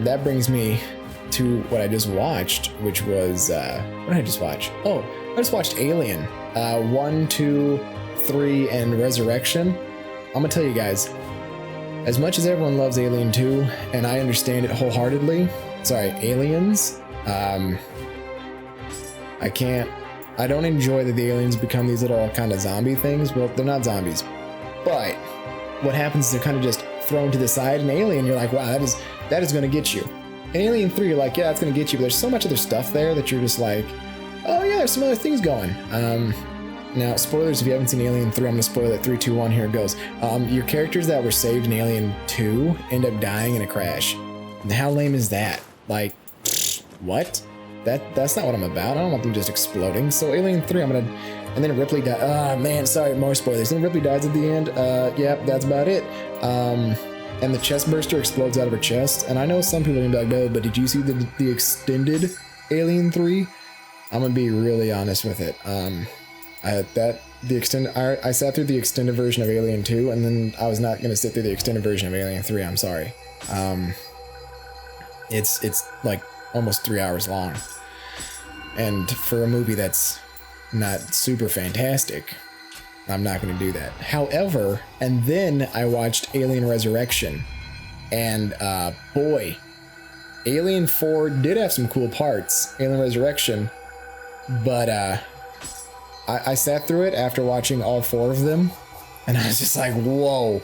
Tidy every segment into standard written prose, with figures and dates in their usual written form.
that brings me to what I just watched, which was, what did I just watch? Oh, I just watched Alien, 1, 2, 3, and Resurrection. I'm gonna tell you guys, as much as everyone loves Alien 2, and I understand it wholeheartedly, sorry, Aliens, I don't enjoy that the aliens become these little kind of zombie things. Well, they're not zombies, but what happens is they're kind of just thrown to the side. And Alien, you're like, wow, that is going to get you. In Alien 3, you're like, yeah, that's going to get you. But there's so much other stuff there that you're just like, oh yeah, there's some other things going. Now, spoilers, if you haven't seen Alien 3, I'm going to spoil it. 3, 2, 1, here it goes. Your characters that were saved in Alien 2 end up dying in a crash. How lame is that? Like, what? That's not what I'm about. I don't want them just exploding. So Alien 3, and then Ripley died. Oh man, sorry, more spoilers. Then Ripley dies at the end. Yeah, that's about it. And the chest burster explodes out of her chest. And I know some people are gonna be like, no, but did you see the extended Alien 3? I'm gonna be really honest with it. I sat through the extended version of Alien 2, and then I was not gonna sit through the extended version of Alien 3. I'm sorry. It's like almost 3 hours long, and for a movie that's not super fantastic, I'm not going to do that. However, and then I watched Alien Resurrection, and boy, Alien 4 did have some cool parts, Alien Resurrection, but I sat through it after watching all 4 of them, and I was just like, whoa.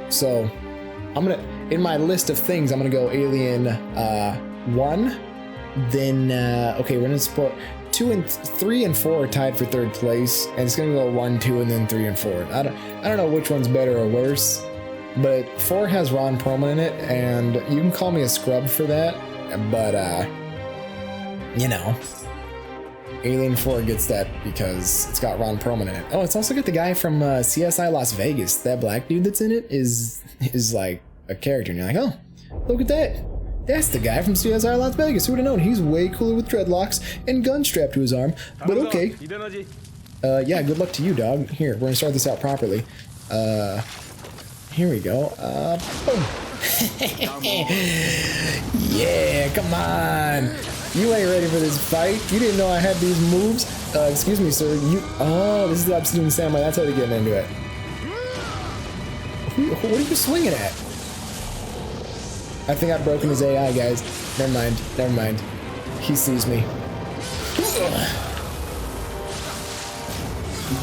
So in my list of things, I'm gonna go Alien 1, then okay, we're gonna support 2 and 3 and 4 are tied for 3rd place, and it's gonna go 1, 2, and then 3 and 4. I don't know which one's better or worse, but 4 has Ron Perlman in it, and you can call me a scrub for that, but you know, Alien 4 gets that because it's got Ron Perlman in it. Oh, it's also got the guy from CSI Las Vegas. That black dude that's in it is like a character, and you're like, oh, look at that. That's the guy from CSI Las Vegas. Who would have known? He's way cooler with dreadlocks and gun strapped to his arm. But okay. Yeah, good luck to you, dog. Here, we're gonna start this out properly. Here we go. Boom. Yeah, come on. You ain't ready for this fight. You didn't know I had these moves. Excuse me, sir. Oh, this is the Obsidian Samurai. That's how they're getting into it. What are you swinging at? I think I've broken his AI, guys. Never mind. He sees me.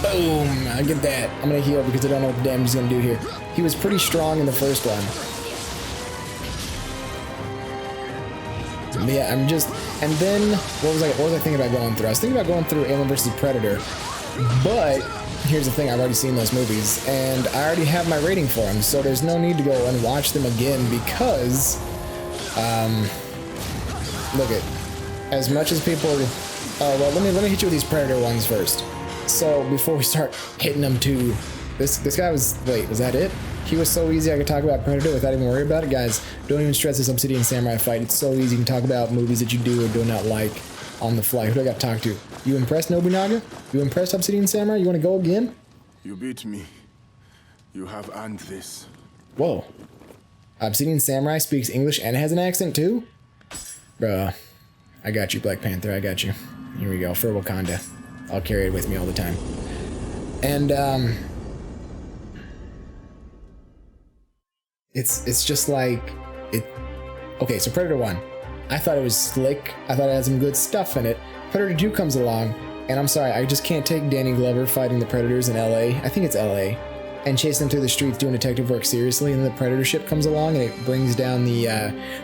Boom! I get that. I'm gonna heal because I don't know what the damage he's gonna do here. He was pretty strong in the first one. Yeah, and then, what was I thinking about going through? I was thinking about going through Alien vs. Predator, but here's the thing, I've already seen those movies, and I already have my rating for them, so there's no need to go and watch them again because, look at, as much as people, well, let me hit you with these Predator ones first. So, before we start hitting them too, this guy was, wait, was that it? He was so easy I could talk about Predator without even worrying about it. Guys, don't even stress this Obsidian Samurai fight. It's so easy. You can talk about movies that you do or do not like on the fly. Who do I got to talk to? You impressed, Nobunaga? You impressed, Obsidian Samurai? You want to go again? You beat me. You have earned this. Whoa. Obsidian Samurai speaks English and has an accent too? Bruh. I got you, Black Panther. I got you. Here we go. For Wakanda. I'll carry it with me all the time. And, It's just like, okay, so Predator 1, I thought it was slick, I thought it had some good stuff in it. Predator 2 comes along, and I'm sorry, I just can't take Danny Glover fighting the Predators in LA, I think it's LA, and chasing them through the streets doing detective work seriously, and then the Predator ship comes along, and it brings down the,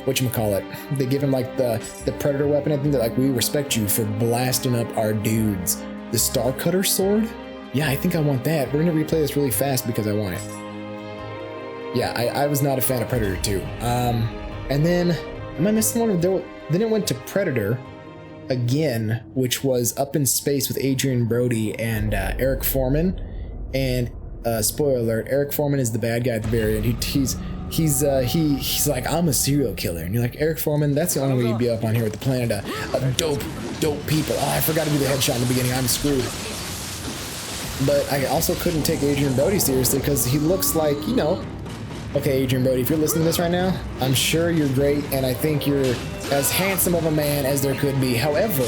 whatchamacallit, they give him like the Predator weapon, and they're like, we respect you for blasting up our dudes. The Star Cutter sword? Yeah, I think I want that. We're gonna replay this really fast because I want it. Yeah, I was not a fan of Predator 2. And then, am I missing one? Then it went to Predator again, which was Up in Space with Adrian Brody and Eric Foreman. And spoiler alert, Eric Foreman is the bad guy at the very end. He's like, I'm a serial killer. And you're like, Eric Foreman, that's the only way you'd be up on here with the planet of dope people. Oh, I forgot to do the headshot in the beginning. I'm screwed. But I also couldn't take Adrian Brody seriously because he looks like, you know, Okay, Adrian Brody, if you're listening to this right now, I'm sure you're great, and I think you're as handsome of a man as there could be. However,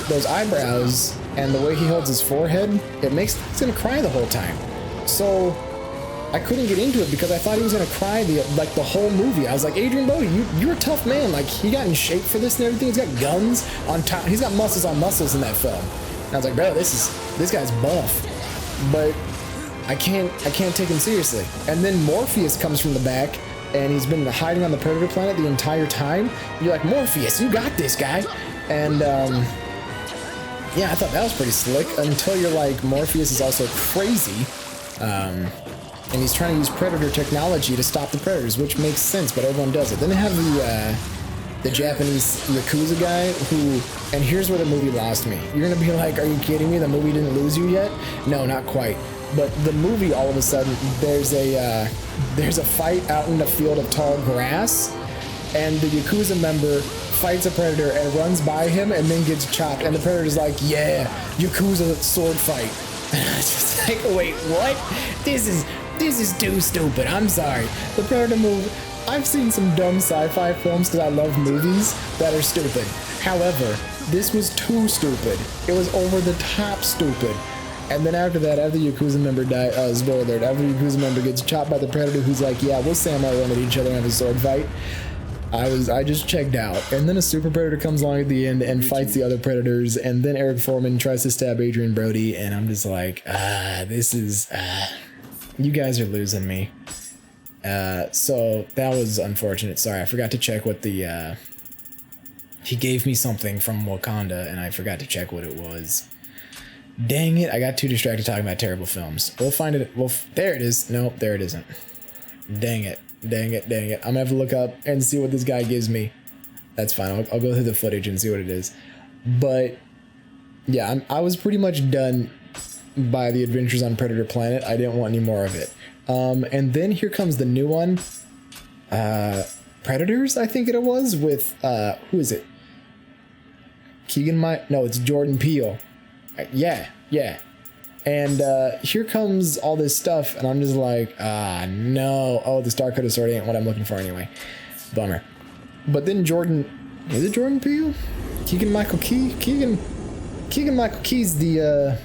those eyebrows and the way he holds his forehead, he's gonna cry the whole time. So I couldn't get into it because I thought he was gonna cry the whole movie. I was like, Adrian Brody, you're a tough man. Like, he got in shape for this and everything. He's got guns on top. He's got muscles on muscles in that film. And I was like, bro, this guy's buff. But I can't take him seriously. And then Morpheus comes from the back, and he's been hiding on the Predator planet the entire time. You're like, Morpheus, you got this, guy. And yeah, I thought that was pretty slick until you're like, Morpheus is also crazy. And he's trying to use Predator technology to stop the Predators, which makes sense, but everyone does it. Then they have the Japanese Yakuza guy who, and here's where the movie lost me. You're gonna be like, are you kidding me? The movie didn't lose you yet? No, not quite. But the movie, all of a sudden, there's a fight out in the field of tall grass, and the Yakuza member fights a Predator and runs by him and then gets chopped, and the Predator's like, yeah, Yakuza sword fight. And I was just like, wait, what? This is too stupid. I'm sorry. The Predator movie, I've seen some dumb sci-fi films because I love movies that are stupid. However, this was too stupid. It was over the top stupid. And then after that, after the Yakuza member spoiler alert, after the Yakuza member gets chopped by the Predator, who's like, yeah, we'll samurai run at each other and have a sword fight, I just checked out. And then a super Predator comes along at the end and fights the other Predators, and then Eric Foreman tries to stab Adrian Brody, and I'm just like, you guys are losing me. So that was unfortunate. Sorry, I forgot to check what the, he gave me something from Wakanda, and I forgot to check what it was. Dang it, I got too distracted talking about terrible films. We'll find it. There it is. Nope, there it isn't. Dang it. I'm gonna have to look up and see what this guy gives me. That's fine. I'll go through the footage and see what it is. But yeah, I was pretty much done by the Adventures on Predator Planet. I didn't want any more of it. And then here comes the new one. Predators, I think it was, with who is it? No, it's Jordan Peele. Yeah. And here comes all this stuff, and I'm just like, no. Oh, the Star Cutter sword ain't what I'm looking for anyway. Bummer. But then is it Jordan Peele? Keegan Michael Key's the,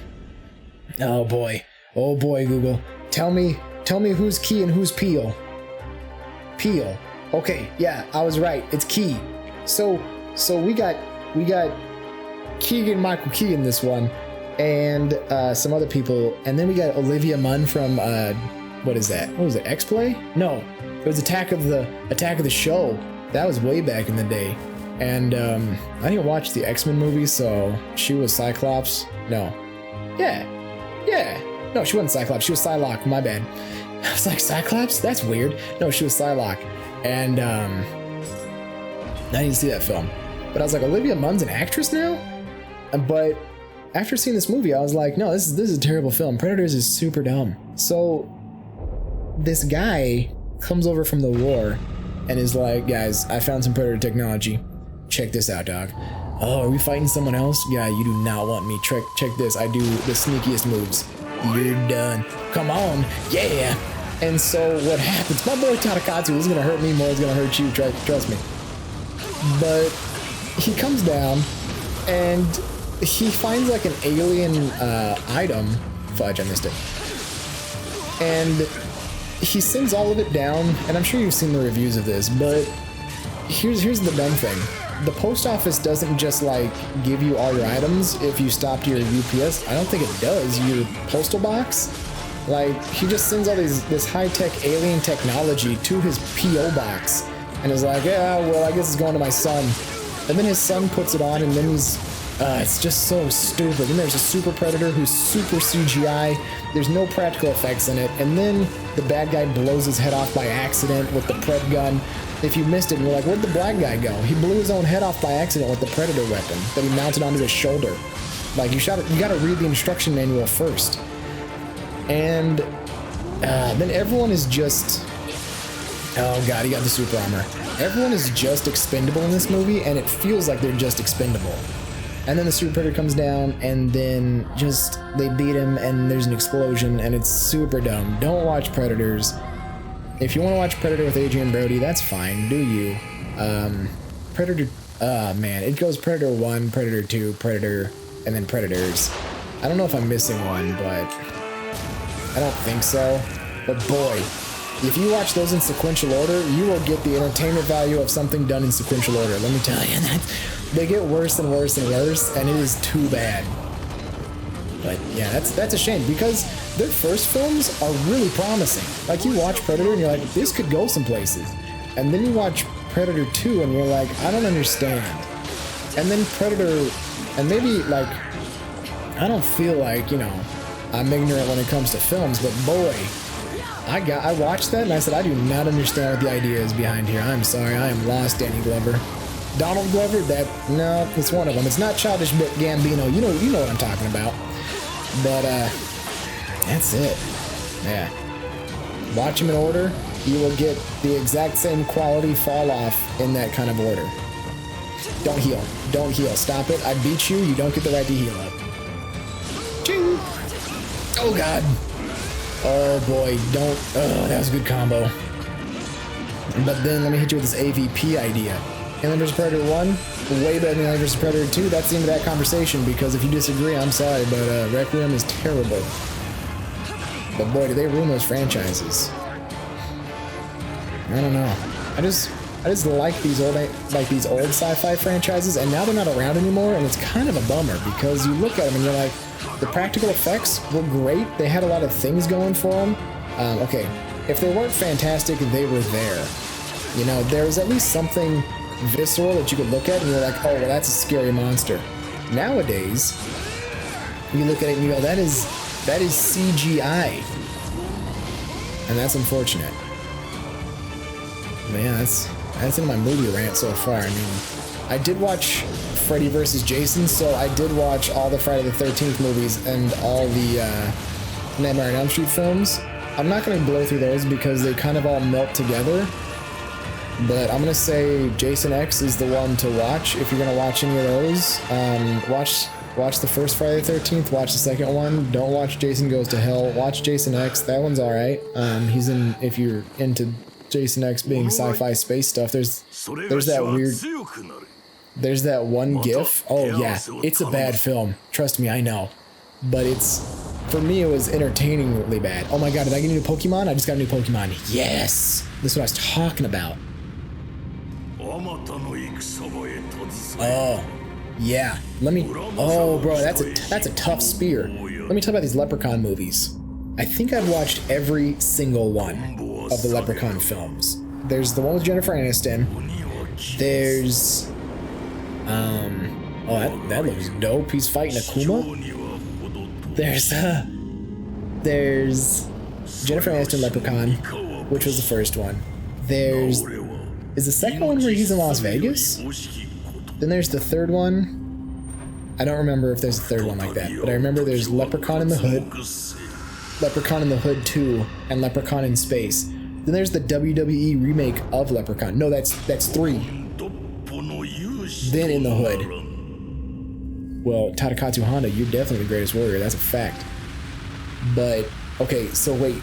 oh boy, Google. Tell me who's Key and who's Peele. Peele. Okay, yeah, I was right. It's Key. So we got Keegan Michael Key in this one, and some other people, and then we got Olivia Munn from what is that? What was it? X-Play? No, it was Attack of the Show. That was way back in the day. And I didn't watch the X-Men movie, so she was Cyclops. No. Yeah. No, she wasn't Cyclops. She was Psylocke. My bad. I was like, Cyclops? That's weird. No, she was Psylocke. And I didn't see that film. But I was like, Olivia Munn's an actress now? But after seeing this movie, I was like, no, this is a terrible film. Predators is super dumb. So this guy comes over from the war and is like, guys, I found some Predator technology. Check this out, dog. Oh, are we fighting someone else? Yeah, you do not want me. Check this. I do the sneakiest moves. You're done. Come on. Yeah. And so what happens? My boy Tadakatsu is going to hurt me more. It's going to hurt you. Trust me. But he comes down and he finds like an alien item. Fudge, I missed it. And he sends all of it down. And I'm sure you've seen the reviews of this, but here's the dumb thing. The post office doesn't just like give you all your items if you stopped your UPS. I don't think it does. Your postal box. Like, he just sends all this high-tech alien technology to his P.O. box and is like, yeah, well, I guess it's going to my son. And then his son puts it on, and then it's just so stupid. And there's a super predator who's super CGI. There's no practical effects in it. And then the bad guy blows his head off by accident with the Pred gun. If you missed it, and you're like, where'd the black guy go? He blew his own head off by accident with the predator weapon that he mounted onto his shoulder. Like, you gotta read the instruction manual first. And then everyone is just, oh god, he got the super armor. Everyone is just expendable in this movie, and it feels like they're just expendable. And then the super predator comes down, and then just they beat him, and there's an explosion, and it's super dumb. Don't watch Predators. if you want to watch Predator with Adrian Brody, that's fine. Do you? Predator. Man, it goes Predator 1, Predator 2, Predator, and then Predators. I don't know if I'm missing one, but I don't think so. But boy, if you watch those in sequential order, you will get the entertainment value of something done in sequential order. Let me tell you that. They get worse and worse and worse, and it is too bad. But yeah, that's a shame because their first films are really promising. Like you watch Predator and you're like, this could go some places. And then you watch Predator 2 and you're like, I don't understand. And then Predator, and maybe like, I don't feel like, you know, I'm ignorant when it comes to films, but boy, I watched that and I said, I do not understand what the idea is behind here. I'm sorry, I am lost, Danny Glover. Donald Glover, no, it's one of them. It's not Childish Gambino. You know what I'm talking about. But that's it. Yeah. Watch them in order. You will get the exact same quality fall off in that kind of order. Don't heal. Don't heal. Stop it. I beat you. You don't get the right to heal up. Ching. Oh, God. Oh, boy. Don't. Oh, that was a good combo. But then let me hit you with this AVP idea. Alien vs. Predator 1, way better than Alien vs. Predator 2. That's the end of that conversation, because if you disagree, I'm sorry, but Requiem is terrible. But boy, do they ruin those franchises. I don't know. I just like these old sci-fi franchises, and now they're not around anymore, and it's kind of a bummer, because you look at them and you're like, the practical effects were great. They had a lot of things going for them. Okay, if they weren't fantastic, they were there. You know, there was at least something visceral that you could look at and you're like, oh, well, that's a scary monster. Nowadays, you look at it and you go, that is CGI. And that's unfortunate. But yeah, that's in my movie rant so far. I mean, I did watch Freddy vs. Jason, so I did watch all the Friday the 13th movies and all the Nightmare on Elm Street films. I'm not going to blow through those because they kind of all melt together. But I'm going to say Jason X is the one to watch if you're going to watch any of those. Watch the first Friday the 13th, watch the second one. Don't watch Jason Goes to Hell. Watch Jason X. That one's alright. He's in, if you're into Jason X being sci-fi space stuff, there's that weird, there's that one gif. Oh yeah, it's a bad film. Trust me, I know. But for me, it was entertainingly bad. Oh my god, did I get a new Pokemon? I just got a new Pokemon. Yes! This is what I was talking about. Oh, yeah. Oh, bro, that's a tough spear. Let me tell you about these Leprechaun movies. I think I've watched every single one of the Leprechaun films. There's the one with Jennifer Aniston. There's, oh, that looks dope. He's fighting Akuma. There's Jennifer Aniston Leprechaun, which was the first one. Is the second one where he's in Las Vegas? Then there's the third one. I don't remember if there's a third one like that, but I remember there's Leprechaun in the Hood, Leprechaun in the Hood 2, and Leprechaun in Space. Then there's the WWE remake of Leprechaun. No, that's 3. Then In the Hood. Well, Tadakatsu Honda, you're definitely the greatest warrior. That's a fact. But, okay, so wait.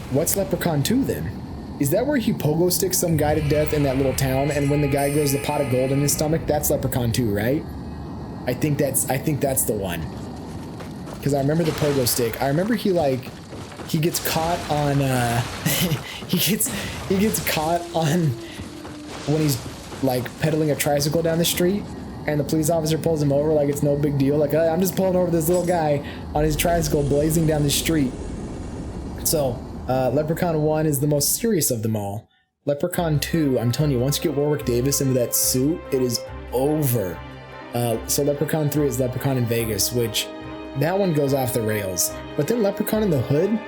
What's Leprechaun 2 then? Is that where he pogo sticks some guy to death in that little town, and when the guy grows the pot of gold in his stomach? That's Leprechaun 2, right? I think that's the one. Because I remember the pogo stick. I remember he gets caught on he gets caught on when he's like pedaling a tricycle down the street, and the police officer pulls him over like it's no big deal. Like, I'm just pulling over this little guy on his tricycle blazing down the street. So, Leprechaun 1 is the most serious of them all. Leprechaun 2, I'm telling you, once you get Warwick Davis into that suit, it is over. So Leprechaun 3 is Leprechaun in Vegas, which, that one goes off the rails. But then Leprechaun in the Hood,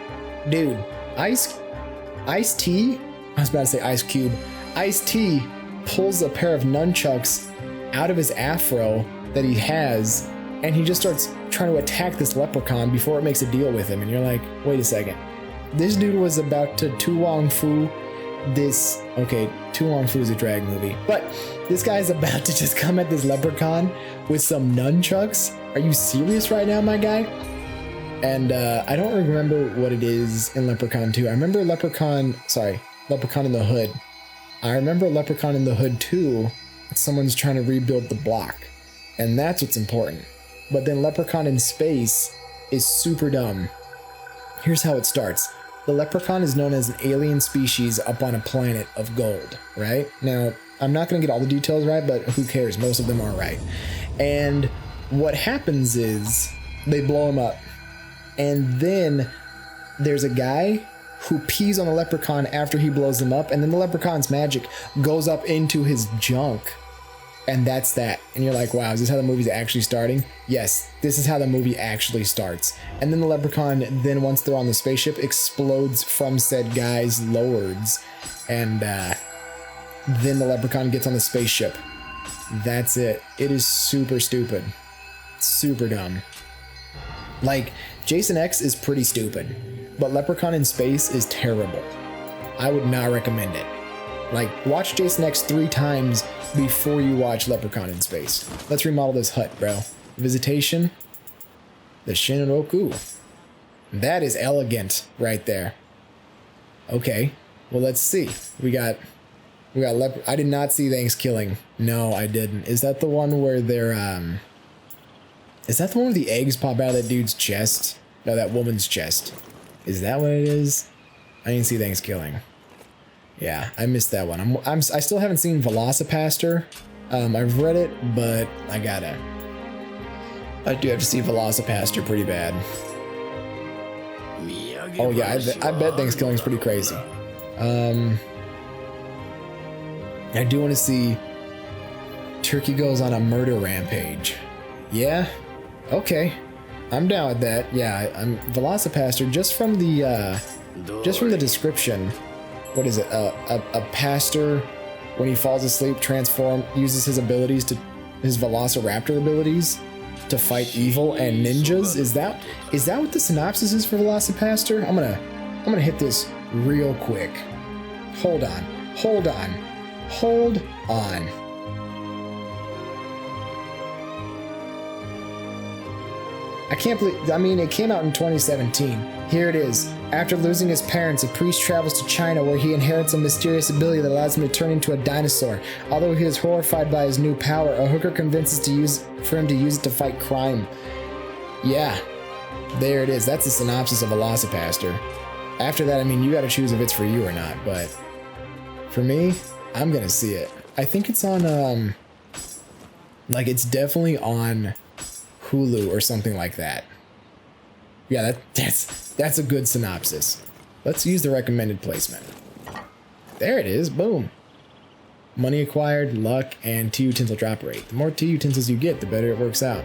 dude, Ice-T, I was about to say Ice Cube, Ice-T pulls a pair of nunchucks out of his afro that he has, and he just starts trying to attack this leprechaun before it makes a deal with him, and you're like, wait a second. This dude was about to Tu Wong Fu this... Okay, Tu Wong Fu is a drag movie. But this guy's about to just come at this leprechaun with some nunchucks. Are you serious right now, my guy? And I don't remember what it is in Leprechaun 2. I remember Leprechaun... Sorry. Leprechaun in the Hood. I remember Leprechaun in the Hood 2, someone's trying to rebuild the block. And that's what's important. But then Leprechaun in Space is super dumb. Here's how it starts. The leprechaun is known as an alien species up on a planet of gold, right? Now, I'm not going to get all the details right, but who cares? Most of them are right. And what happens is they blow him up. And then there's a guy who pees on the leprechaun after he blows them up, and then the leprechaun's magic goes up into his junk. And that's that. And you're like, wow, is this how the movie's actually starting? Yes, this is how the movie actually starts. And then the leprechaun, then once they're on the spaceship, explodes from said guy's lowards. And then the leprechaun gets on the spaceship. That's it. It is super stupid. Super dumb. Like, Jason X is pretty stupid, but Leprechaun in Space is terrible. I would not recommend it. Like, watch Jason X 3 times before you watch Leprechaun in Space. Let's remodel this hut, bro. Visitation. The Shinroku. That is elegant right there. Okay. Well, let's see. We got I did not see Thanksgiving. No, I didn't. Is that the one where they're, is that the one where the eggs pop out of that dude's chest? No, that woman's chest. Is that what it is? I didn't see Thanksgiving. Yeah, I missed that one. I still haven't seen Velocipaster. I've read it, but I do have to see Velocipaster pretty bad. Oh yeah, I bet Thanksgiving's pretty crazy. I do want to see Turkey Goes on a Murder Rampage. Yeah, okay, I'm down with that. Yeah, I'm Velocipaster just from the description. What is it? A pastor, when he falls asleep, uses his abilities his Velociraptor abilities to fight evil and ninjas. Is that what the synopsis is for Velocipaster? I'm gonna hit this real quick. Hold on. I can't believe, I mean, it came out in 2017. Here it is. After losing his parents, a priest travels to China where he inherits a mysterious ability that allows him to turn into a dinosaur. Although he is horrified by his new power, a hooker convinces for him to use it to fight crime. Yeah, there it is. That's the synopsis of Velocipaster. After that, I mean, you gotta choose if it's for you or not, but for me, I'm gonna see it. I think it's on, like, it's definitely on Hulu or something like that. Yeah, that's a good synopsis. Let's use the recommended placement. There it is. Boom. Money acquired, luck, and 2 utensil drop rate. The more 2 utensils you get, the better it works out.